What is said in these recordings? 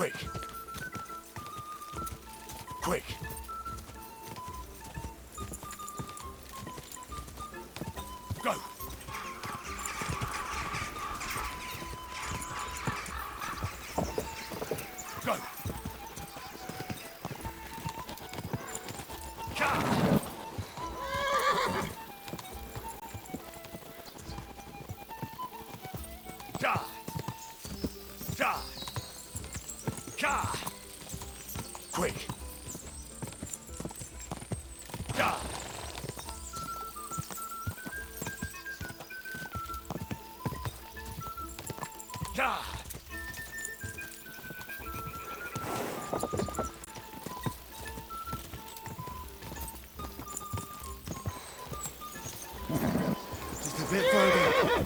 Quick. Quick. Go. Go. Come. Die. Die. Ka. Quick. Die. Die. Just a bit further.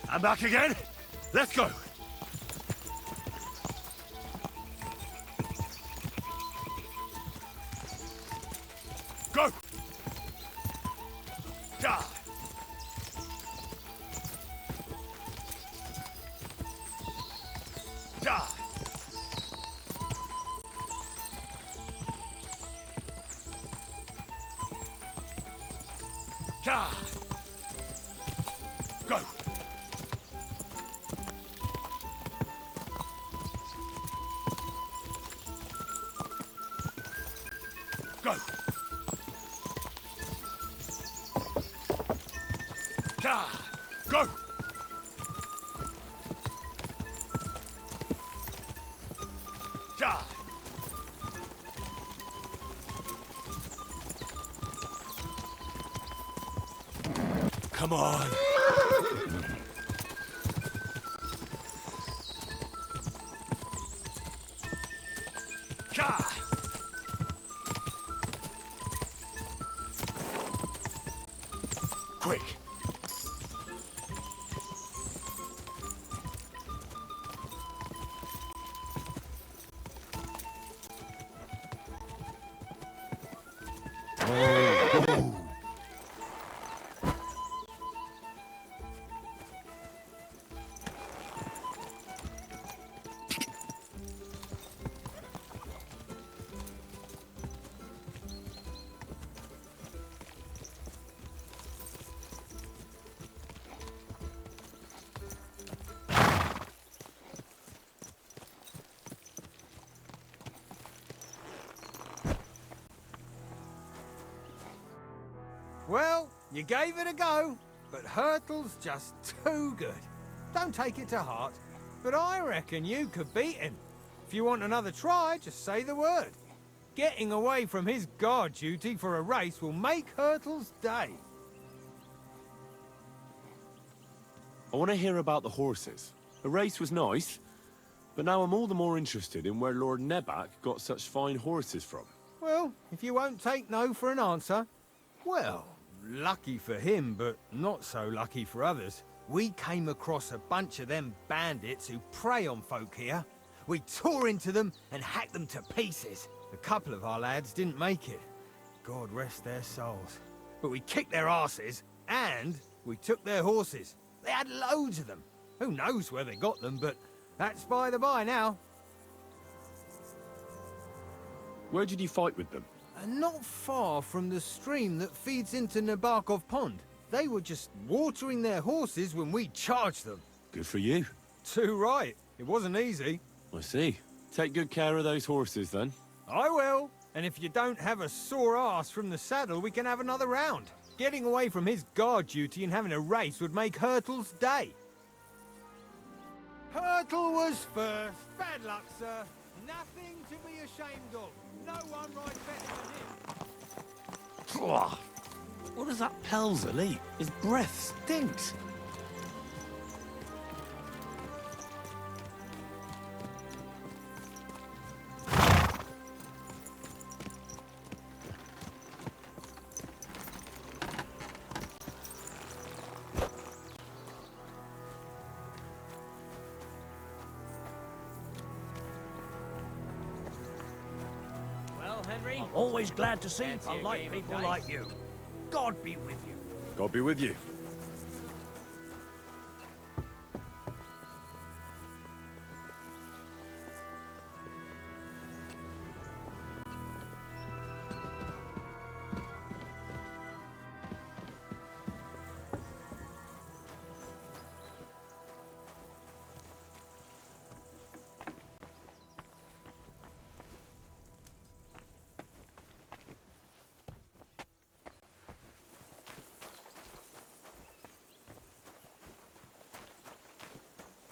I'm back again. Let's go. Go. Die. Die. Die. Go. Go. Die. Go. Die. Come on. Ka. Quick. Oh. Well, you gave it a go, but Hurtle's just too good. Don't take it to heart, but I reckon you could beat him. If you want another try, just say the word. Getting away from his guard duty for a race will make Hurtle's day. I want to hear about the horses. The race was nice, but now I'm all the more interested in where Lord Neback got such fine horses from. Well, if you won't take no for an answer, well, lucky for him, but not so lucky for others. We came across a bunch of them bandits who prey on folk here. We tore into them and hacked them to pieces. A couple of our lads didn't make it. God rest their souls. But we kicked their asses, and we took their horses. They had loads of them. Who knows where they got them, but that's by the by now. Where did you fight with them? Not far from the stream that feeds into Nabokov Pond. They were just watering their horses when we charged them. Good for you. Too right. It wasn't easy. I see. Take good care of those horses, then. I will. And if you don't have a sore ass from the saddle, we can have another round. Getting away from his guard duty and having a race would make Hurtle's day. Hurtle was first. Bad luck, sir. Nothing to be ashamed of. No one rides better than him. What does that Pelzer eat? His breath stinks. I'm always glad to see polite people like you. God be with you. God be with you.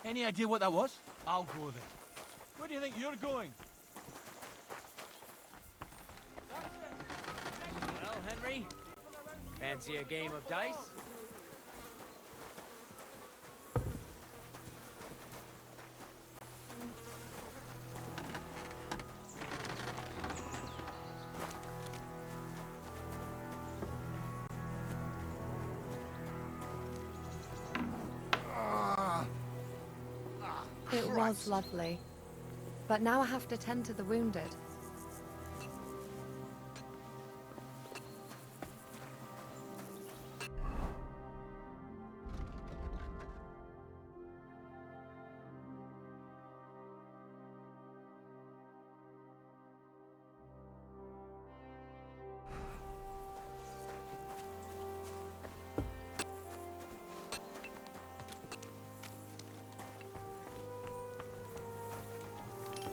Any idea what that was? I'll go then. Where do you think you're going? Well, Henry, fancy a game of dice? It was lovely. But now I have to tend to the wounded.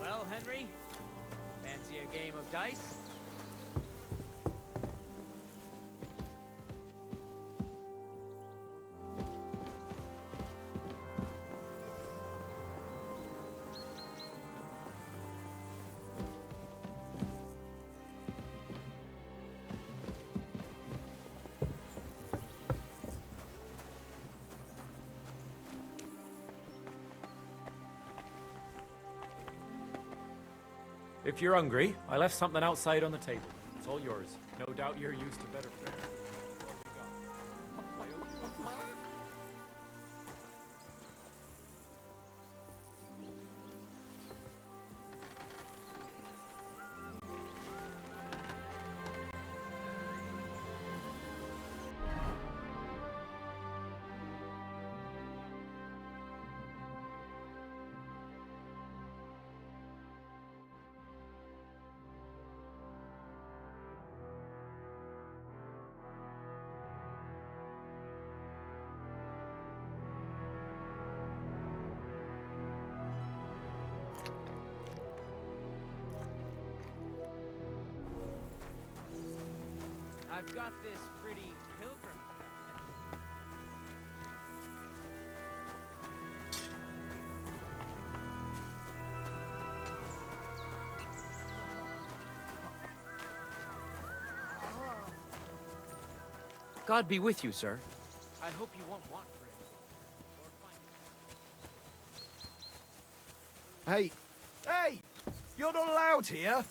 Well, Henry, fancy a game of dice? If you're hungry, I left something outside on the table. It's all yours. No doubt you're used to better fare. I've got this pretty pilgrim. God be with you, sir. I hope you won't want for it. Hey! Hey! You're not allowed here!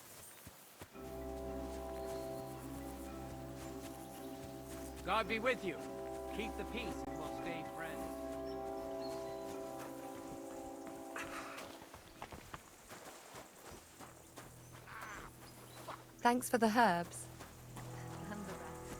God be with you. Keep the peace and we'll stay friends. Thanks for the herbs. And the rest.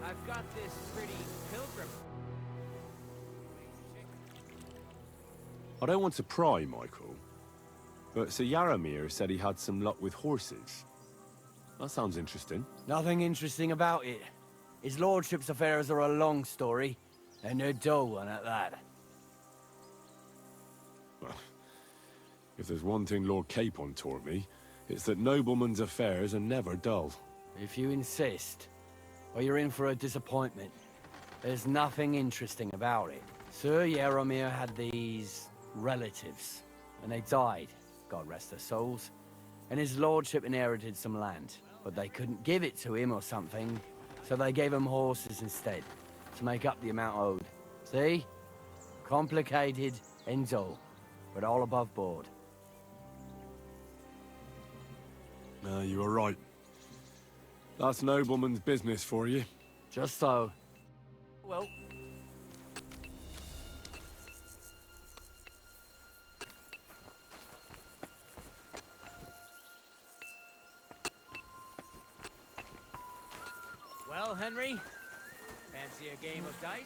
I've got this pretty pilgrim. I don't want to pry, Michael, but Sir Yaramir said he had some luck with horses. That sounds interesting. Nothing interesting about it. His lordship's affairs are a long story, and they're dull one at that. Well, if there's one thing Lord Capon taught me, it's that noblemen's affairs are never dull. If you insist, well, you're in for a disappointment. There's nothing interesting about it. Sir Yaramir had these relatives, and they died, God rest their souls. And his lordship inherited some land, but they couldn't give it to him or something, so they gave him horses instead, to make up the amount owed. See? Complicated and dull, but all above board. You are right. That's nobleman's business for you. Just so. Well, Well, Henry, fancy a game of dice?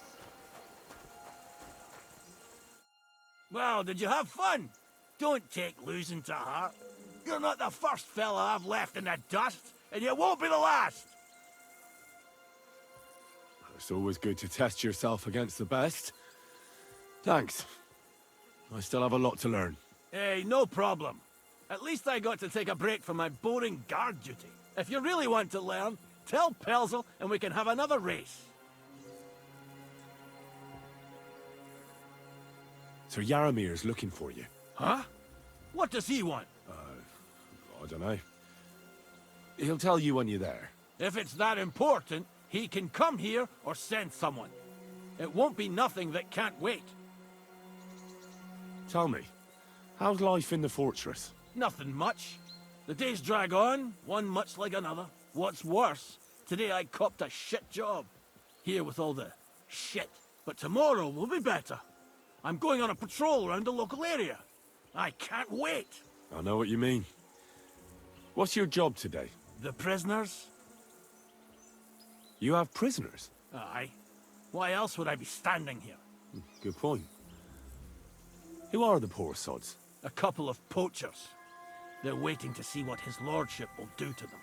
Well, did you have fun? Don't take losing to heart. You're not the first fella I've left in the dust, and you won't be the last. It's always good to test yourself against the best. Thanks. I still have a lot to learn. Hey, no problem. At least I got to take a break from my boring guard duty. If you really want to learn, tell Pelzel and we can have another race. Sir Yaramir's looking for you. Huh? What does he want? I don't know. He'll tell you when you're there. If it's that important, he can come here or send someone. It won't be nothing that can't wait. Tell me, how's life in the fortress? Nothing much. The days drag on, one much like another. What's worse, today I copped a shit job. Here with all the shit. But tomorrow will be better. I'm going on a patrol around the local area. I can't wait. I know what you mean. What's your job today? The prisoners? You have prisoners? Aye. Why else would I be standing here? Good point. Who are the poor sods? A couple of poachers. They're waiting to see what his lordship will do to them.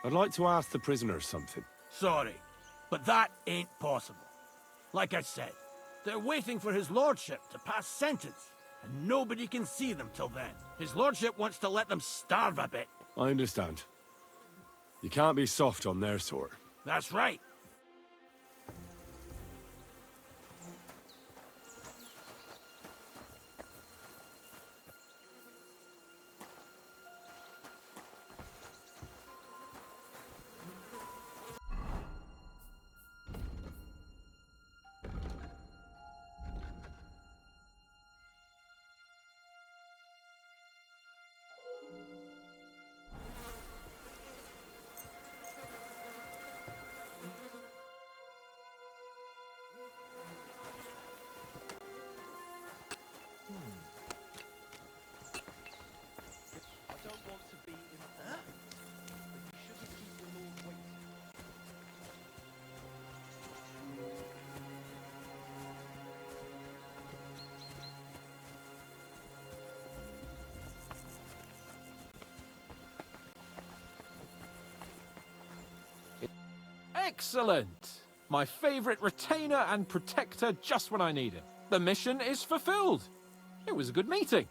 I'd like to ask the prisoners something. Sorry, but that ain't possible. Like I said, they're waiting for his lordship to pass sentence, and nobody can see them till then. His lordship wants to let them starve a bit. I understand. You can't be soft on their sort. That's right. Excellent! My favorite retainer and protector just when I need it. The mission is fulfilled. It was a good meeting.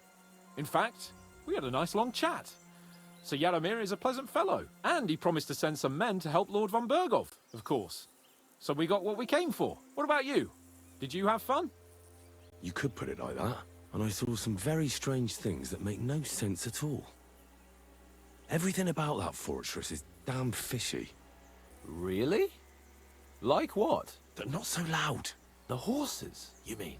In fact, we had a nice long chat. Sir Yaramir is a pleasant fellow, and he promised to send some men to help Lord von Bergov, of course. So we got what we came for. What about you? Did you have fun? You could put it like that. And I saw some very strange things that make no sense at all. Everything about that fortress is damn fishy. Really? Like what? They're not so loud. The horses, you mean?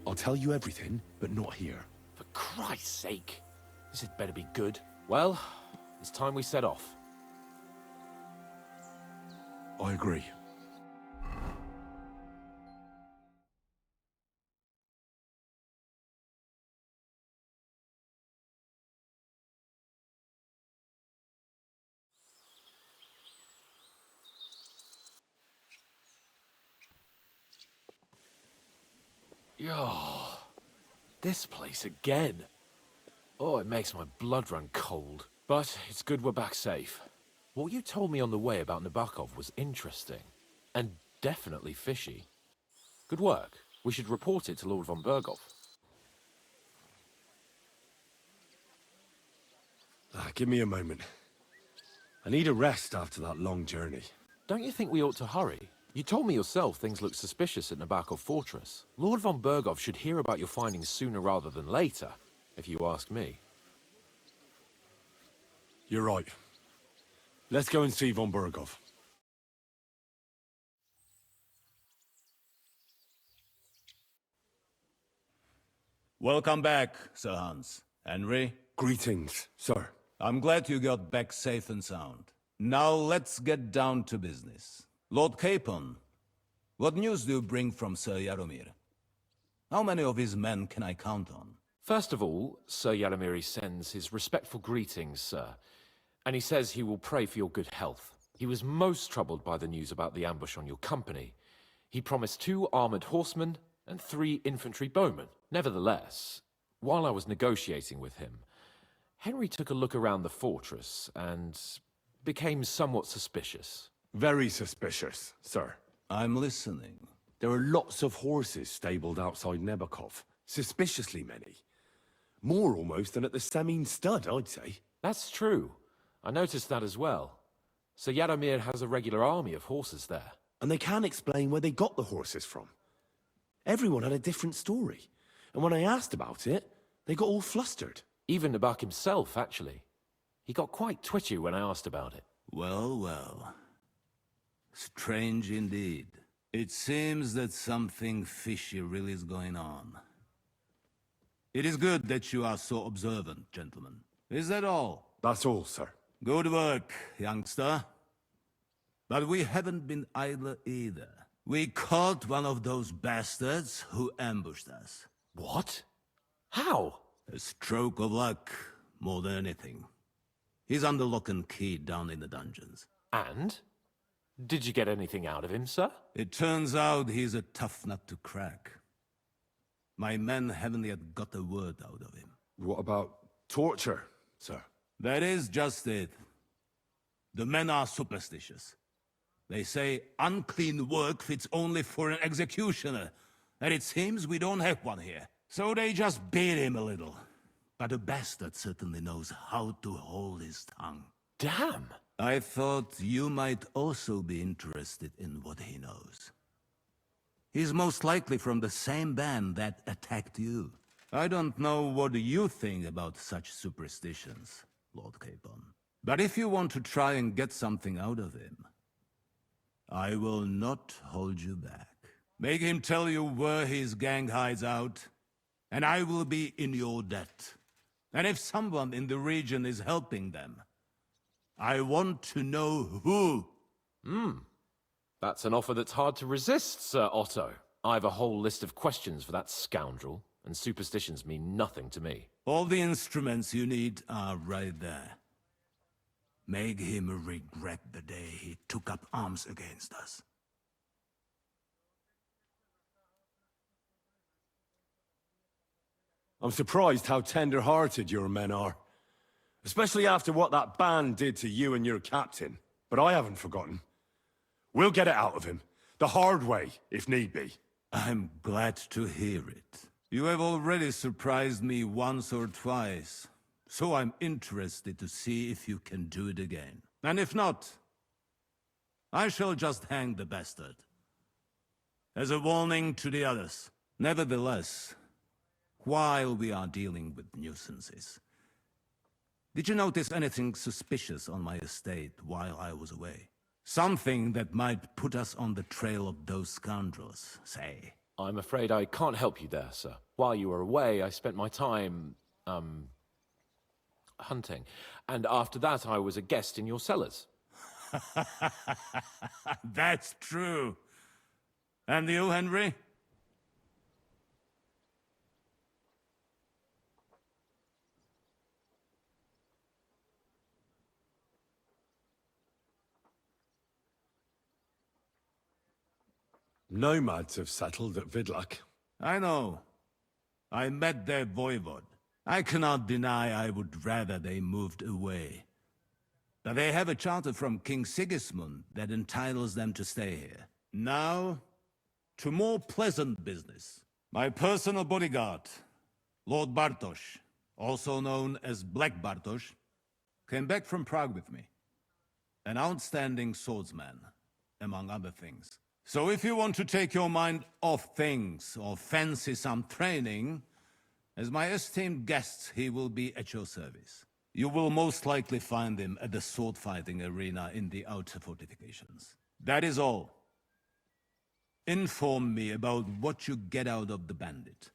I'll tell you everything, but not here. For Christ's sake. This had better be good. Well, it's time we set off. I agree. Oh, this place again. Oh, it makes my blood run cold. But it's good we're back safe. What you told me on the way about Nabokov was interesting. And definitely fishy. Good work. We should report it to Lord von Bergov. Give me a moment. I need a rest after that long journey. Don't you think we ought to hurry? You told me yourself things look suspicious at Nabokov Fortress. Lord von Bergov should hear about your findings sooner rather than later, if you ask me. You're right. Let's go and see von Bergov. Welcome back, Sir Hans. Henry, Greetings, sir. I'm glad you got back safe and sound. Now let's get down to business. Lord Capon, what news do you bring from Sir Yaromir? How many of his men can I count on? First of all, Sir Yaramiri sends his respectful greetings, sir. And he says he will pray for your good health. He was most troubled by the news about the ambush on your company. He promised 2 armored horsemen and 3 infantry bowmen. Nevertheless, while I was negotiating with him, Henry took a look around the fortress and became somewhat suspicious. Very suspicious, sir. I'm listening. There are lots of horses stabled outside Nebakov. Suspiciously many. More almost than at the Samin stud, I'd say. That's true. I noticed that as well. Sir Yaromir has a regular army of horses there. And they can't explain where they got the horses from. Everyone had a different story. And when I asked about it, they got all flustered. Even Nabak himself, actually. He got quite twitchy when I asked about it. Well, well. Strange indeed. It seems that something fishy really is going on. It is good that you are so observant, gentlemen. Is that all? That's all, sir. Good work, youngster. But we haven't been idle either. We caught one of those bastards who ambushed us. What? How? A stroke of luck, more than anything. He's under lock and key down in the dungeons. And? Did you get anything out of him, sir? It turns out he's a tough nut to crack. My men haven't yet got a word out of him. What about torture, sir? That is just it. The men are superstitious. They say unclean work fits only for an executioner, and it seems we don't have one here. So they just beat him a little. But the bastard certainly knows how to hold his tongue. Damn! I thought you might also be interested in what he knows. He's most likely from the same band that attacked you. I don't know what you think about such superstitions, Lord Capon. But if you want to try and get something out of him, I will not hold you back. Make him tell you where his gang hides out, and I will be in your debt. And if someone in the region is helping them, I want to know who. That's an offer that's hard to resist, Sir Otto. I have a whole list of questions for that scoundrel, and superstitions mean nothing to me. All the instruments you need are right there. Make him regret the day he took up arms against us. I'm surprised how tender-hearted your men are. Especially after what that band did to you and your captain. But I haven't forgotten. We'll get it out of him. The hard way, if need be. I'm glad to hear it. You have already surprised me once or twice, so I'm interested to see if you can do it again. And if not, I shall just hang the bastard. As a warning to the others. Nevertheless, while we are dealing with nuisances, did you notice anything suspicious on my estate while I was away? Something that might put us on the trail of those scoundrels, say. I'm afraid I can't help you there, sir. While you were away, I spent my time, hunting. And after that, I was a guest in your cellars. That's true. And you, Henry? Nomads have settled at Vidlak. I know. I met their voivod. I cannot deny I would rather they moved away. But they have a charter from King Sigismund that entitles them to stay here. Now, to more pleasant business. My personal bodyguard, Lord Bartosz, also known as Black Bartosz, came back from Prague with me. An outstanding swordsman, among other things. So if you want to take your mind off things or fancy some training, as my esteemed guest, he will be at your service. You will most likely find him at the sword-fighting arena in the outer fortifications. That is all. Inform me about what you get out of the bandit.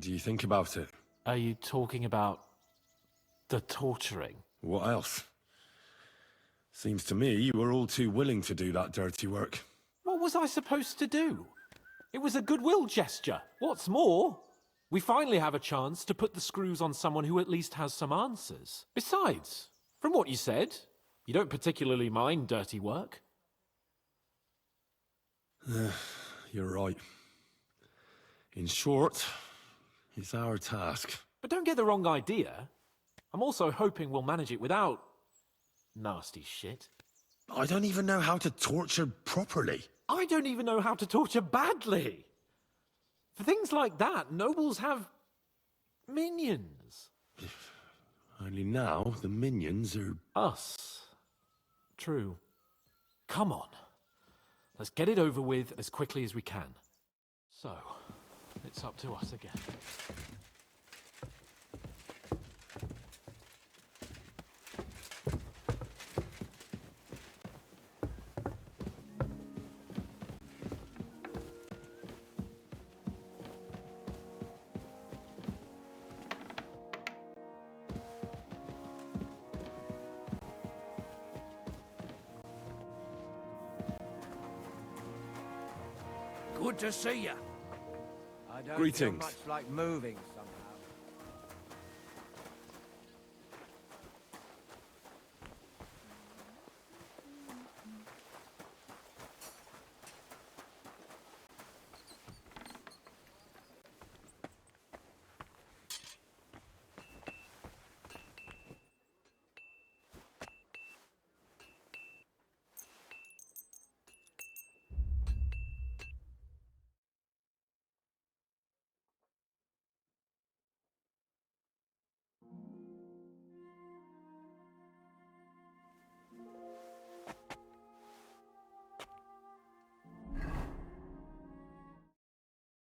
do you think about it? Are you talking about the torturing? What else? Seems to me you were all too willing to do that dirty work. What was I supposed to do? It was a goodwill gesture. What's more, we finally have a chance to put the screws on someone who at least has some answers. Besides, from what you said, you don't particularly mind dirty work. You're right. In short, it's our task. But don't get the wrong idea. I'm also hoping we'll manage it without nasty shit. I don't even know how to torture properly. I don't even know how to torture badly. For things like that, nobles have minions. Only now the minions are... Us. True. Come on. Let's get it over with as quickly as we can. So, it's up to us again. Good to see you. I don't Greetings. feel much like moving,